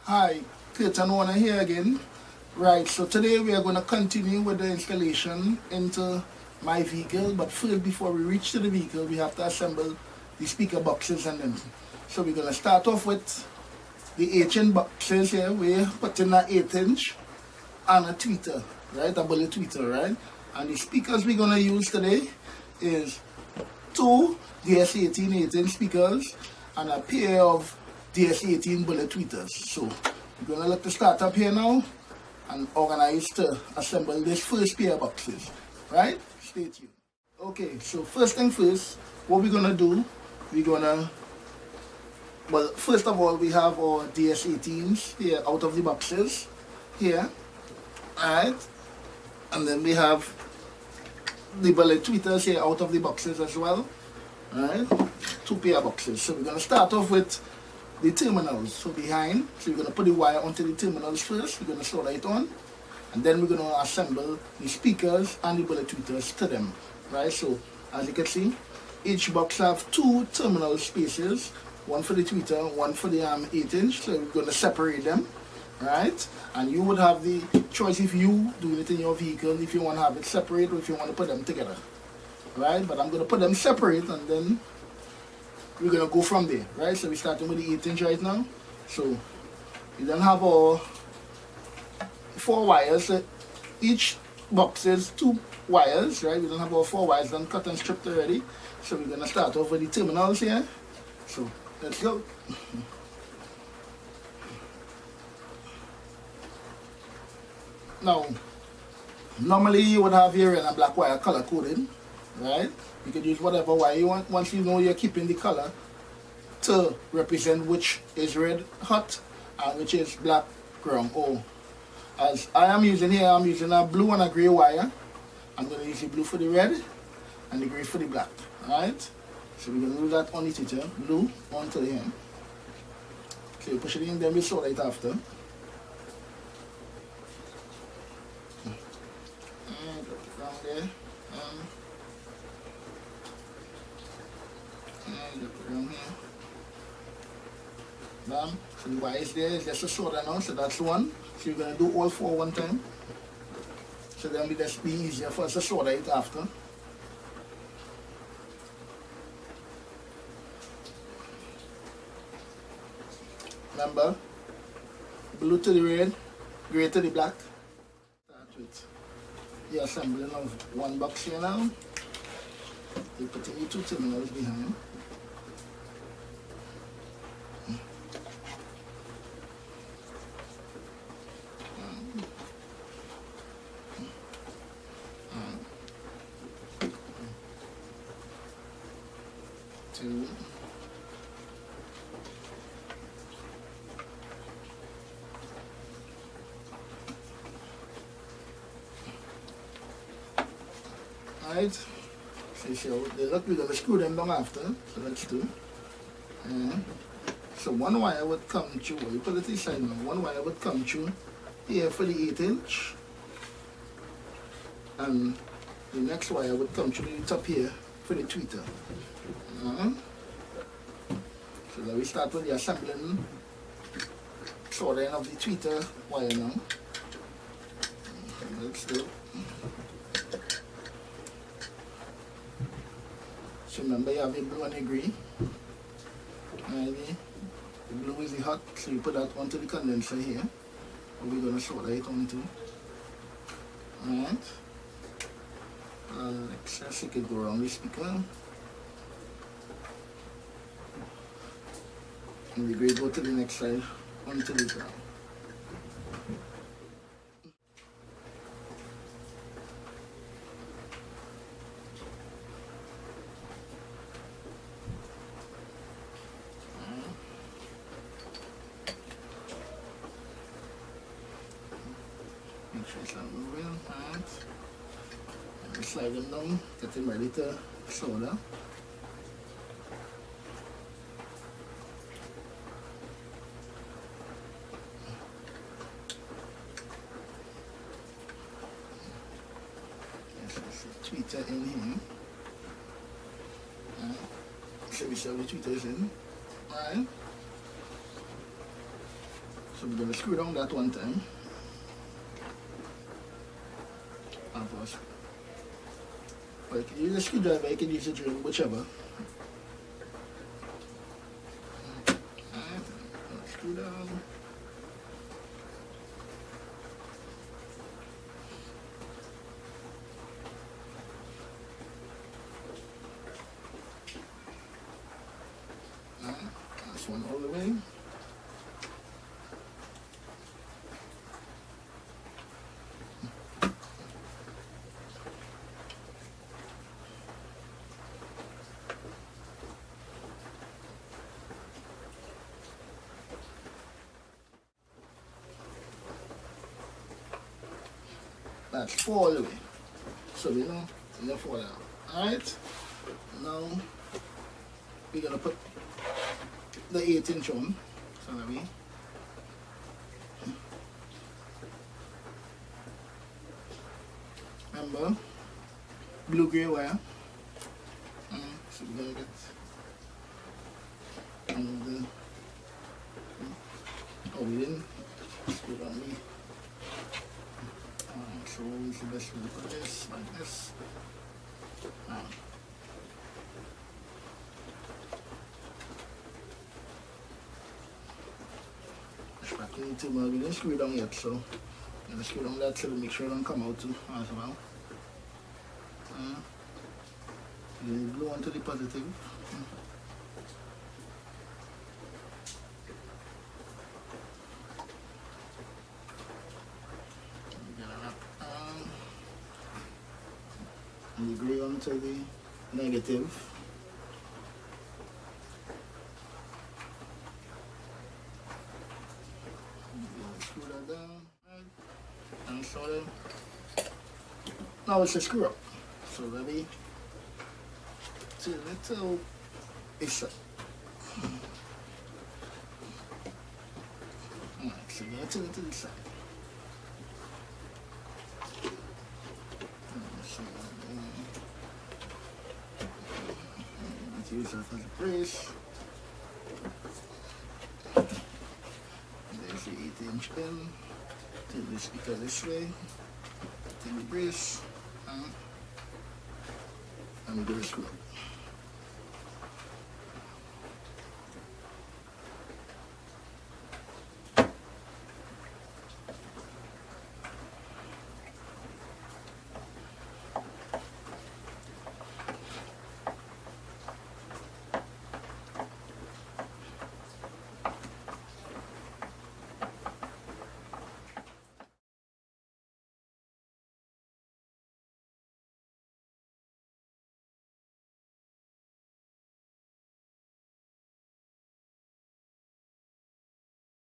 Hi, Kirton Warner here again. Right, so today we are going to continue with the installation into my vehicle, but first before we reach to the vehicle we have to assemble the speaker boxes and then. So we're going to start off with the 8-inch boxes here. We're putting an 8-inch and a tweeter, right, a bullet tweeter, right? And the speakers we're going to use today is two DS18 8-inch speakers and a pair of DS18 bullet tweeters. So we're going to let the start up here now and organize to assemble this first pair of boxes, right? Stay tuned. Okay, so first thing first, what we're going to do, we're going to, well, first of all, we have our DS18s here out of the boxes here, alright? And then we have the bullet tweeters here out of the boxes as well, alright? Two pair of boxes. So we're going to start off with the terminals, so behind. So we're going to put the wire onto the terminals first. We're going to solder it on, and then we're going to assemble the speakers and the bullet tweeters to them, right? So as you can see, each box have two terminal spaces, one for the tweeter, one for the 8-inch. So we're going to separate them, right? And you would have the choice if you do it in your vehicle, if you want to have it separate or if you want to put them together, right? But I'm going to put them separate and then we're going to go from there, right? So we're starting with the 8-inch right now. So we then have our 4 wires. So each box is 2 wires, right? We don't have our 4 wires done cut and stripped already. So we're going to start off with the terminals here. So let's go. Now, normally you would have here in a black wire color coded, right? You could use whatever wire you want once you know you're keeping the color to represent which is red hot and which is black ground. Or as I am using here, I'm using a blue and a grey wire. I'm going to use the blue for the red and the grey for the black. Alright? So we're going to do that on the tweeter, blue onto the end. Okay, push it in, then we solder it after. And drop it down there. And drop it down here. Bam. So the wire is there, it's just a solder now, so that's one. So you're going to do all 4 one time. So then it'll just be easier for us to solder it after. Remember, blue to the red, grey to the black. Start with the assembling of one box here now. You put in the 2 terminals behind. Two. Alright, so they look, we're going to screw them down after, so let's do. So one wire would come through, you put it inside now, one wire would come through here for the 8-inch, and the next wire would come through the top here for the tweeter. So now we start with the assembling, soldering of the tweeter wire now. Let's do. So remember you have the blue and the grey. The blue is the hot, so you put that onto the condenser here. We're going to solder it onto. Alright. Extra circuit go around the speaker. And the grey go to the next side onto the ground. Make sure it's not moving, alright. And slide them down, get them ready to solder. Yes, there's a tweeter in here. So we shall the tweeters in. Alright. So we're going to screw down that one time. But you can use a screwdriver, you can use a drill, whichever. Alright, screw down. That's one all the way. That's 4 all the way. So we know it's not 4 out. Alright? Now we're gonna put the 8" on. So that we remember blue gray wire. So we're gonna get we didn't screw it on me. So it's the best way to put this like this. Back into we didn't screw it down yet, so I'm gonna screw down that so to make sure it don't come out too as well. You blow onto the positive. And the gray onto the negative. Screw that down. And so then, now it's a screw up. So let me do a little extra. Alright, so let's turn it to the side. Let's use that as a brace. There's the 8" pin. Take the speaker this way. Take the brace. And do a screw up.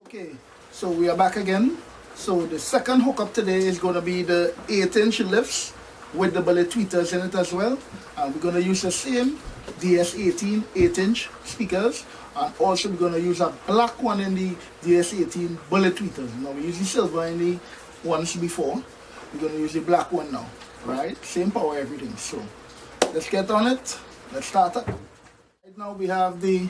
Okay, so we are back again. So the second hookup today is going to be the 8" lifts with the bullet tweeters in it as well. And we're going to use the same DS18 8" speakers. And also we're going to use a black one in the DS18 bullet tweeters. Now we used the silver in the ones before. We're going to use the black one now, right? Same power, everything. So let's get on it. Let's start up. Right now we have the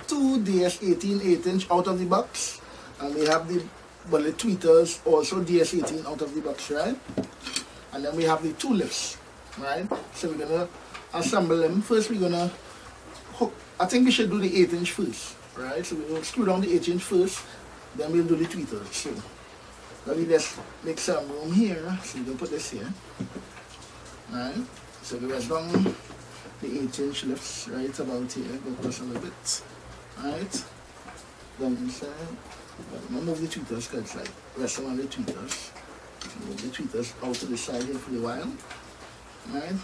two DS18 8" out of the box. And we have the bullet tweeters, also DS18 out of the box, right? And then we have the 2 lifts, right? So we're gonna assemble them. First we're gonna hook, I think we should do the 8" first, right? So we're gonna screw down the 8" first, then we'll do the tweeters. So let me just make some room here. So we're gonna put this here, right? So we rest down the 8" lifts right about here, go across a little bit, right? Down inside. But move the tweeters because it's like resting on the tweeters. So move the tweeters out to the side here for a while. Right?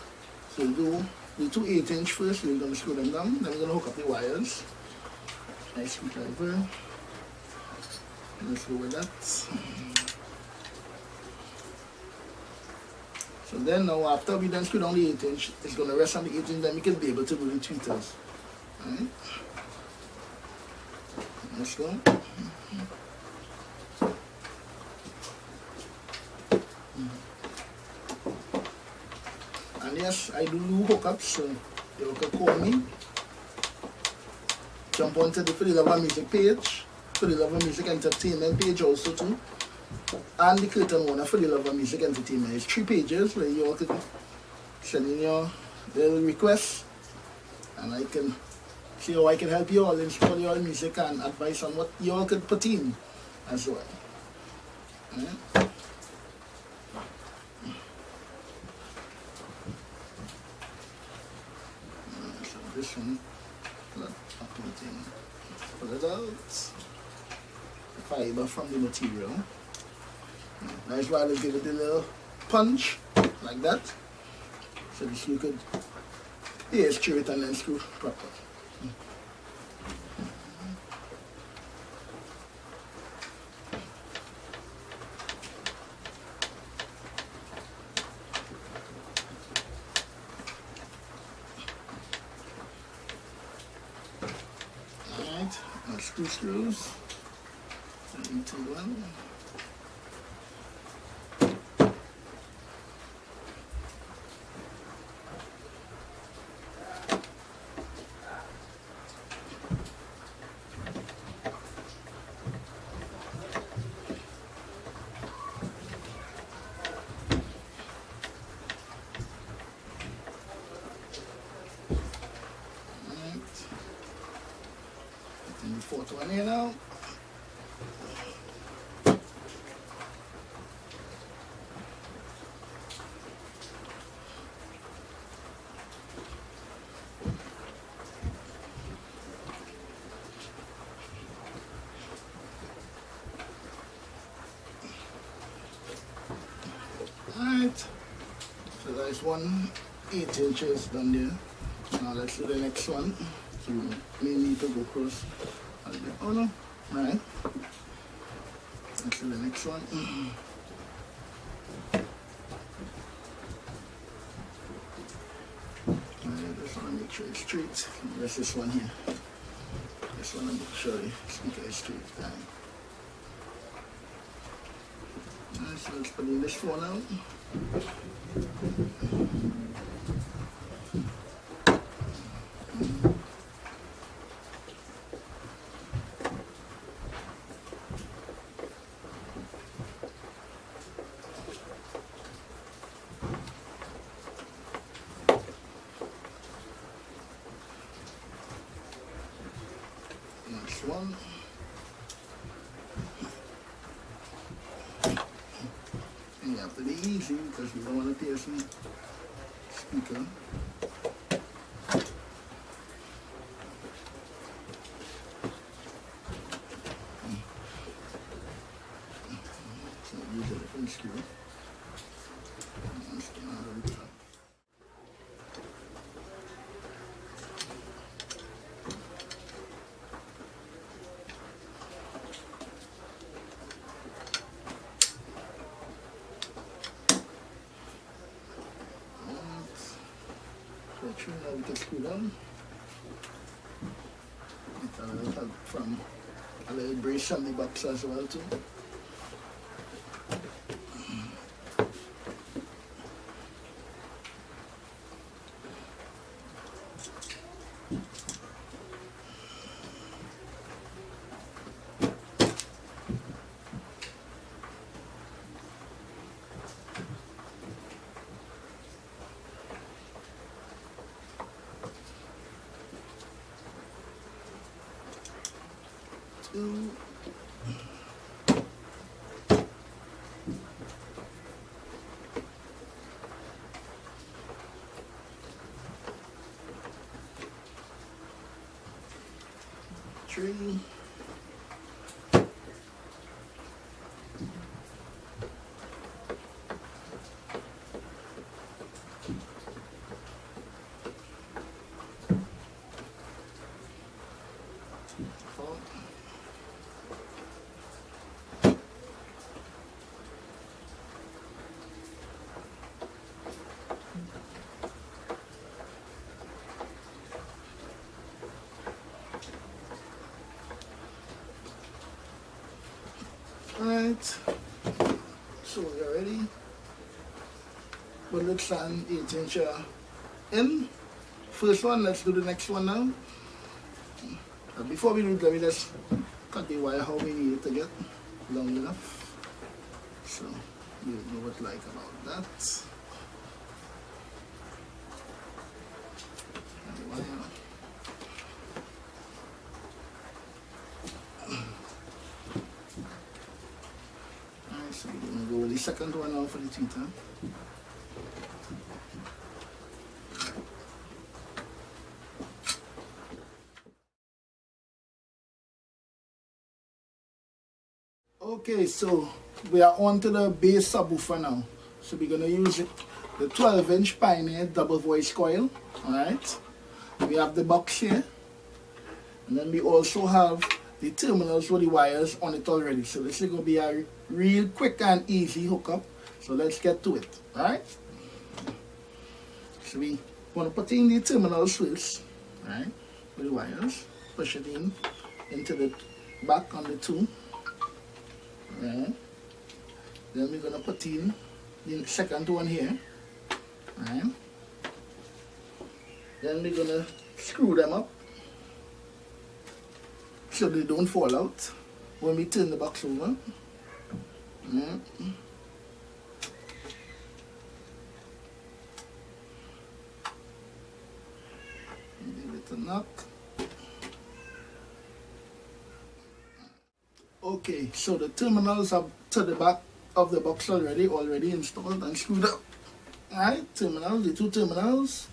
So we do the 2 8" first, we're going to screw them down, then we're going to hook up the wires. Nice screwdriver. Let's go with that. So then now after we then screw down the 8", it's going to rest on the 8", then we can be able to do the tweeters. Right? Let's go. And yes, I do hookups, so you can call me. Jump onto the Freedom Music page for the Love of Music Entertainment page also too. And the Kirton one for the Love of Music Entertainment. It's 3 pages where you all could send in your little requests, and I can see how I can help you all install your music and advice on what you all could put in as well. Yeah. So this one, not updating. Pull it out. The fiber from the material. Nice while give it a little punch like that. So this you could screw it and then screw proper. Alright, that's 2 screws. 3, 2, 1. The 4th one here now. Alright, so there's one 8 inches done there. Now let's do the next one. So you may need to go across. Oh no, alright. Let's do the next one. I just want to make sure it's straight. There's this one here. This one, make sure the speaker is straight. Alright, so let's put in this phone out. Next one. And you have to be easy because you don't want to pierce the speaker. So use a different screw. Now we can screw down. Get a little help from a little brace from the box as well too. Two. 3. 4. Alright, so we're ready. But let's stand 8" in. First one, let's do the next one now. Before we do it, let me just cut the wire how we need it to get long enough. So you know what like about that. And the wire. Alright, so we're gonna go with the second one now for the tweeter. Okay, so we are on to the bass subwoofer now. So we're going to use it, the 12-inch Pioneer double voice coil. Alright. We have the box here. And then we also have the terminals with the wires on it already. So this is going to be a real quick and easy hookup. So let's get to it. Alright. So we want to put in the terminals first. Alright. With the wires. Push it in into the back on the two. Right. Then we're gonna put in the second one here. Right. Then we're gonna screw them up so they don't fall out when we turn the box over. Right. Give it a knock. Okay, so the terminals are to the back of the box already installed and screwed up. Alright, terminals, the two terminals.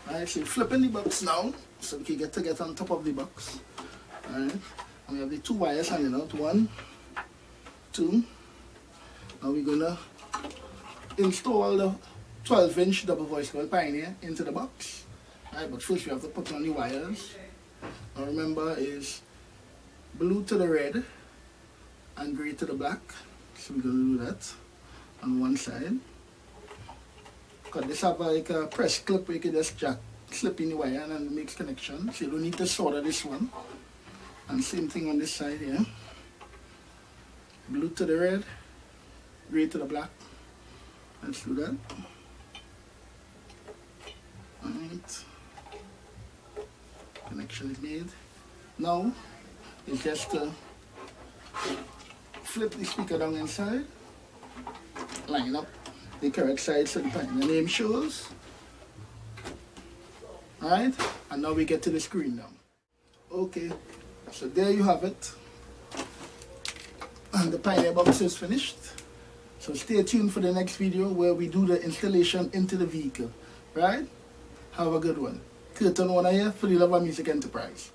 Alright, so flipping the box now so we can get on top of the box. Alright, and we have the two wires hanging out. 1, 2. Now we're gonna install the 12-inch double voice coil Pioneer into the box. Alright, but first we have to put on the wires. Now remember is blue to the red and gray to the black. So we're going to do that on one side. Because this have like a press clip where you can just slip in the wire and then it makes connection. So you don't need to solder this one. And same thing on this side here. Blue to the red, gray to the black. Let's do that. Alright. Connection is made. Now it's just to flip the speaker down inside, line up the correct side so the name shows. Alright, and now we get to the screen now. Okay, so there you have it. And the Pioneer box is finished. So stay tuned for the next video where we do the installation into the vehicle. Right? Have a good one. Kirton here for the Love of Music Enterprise.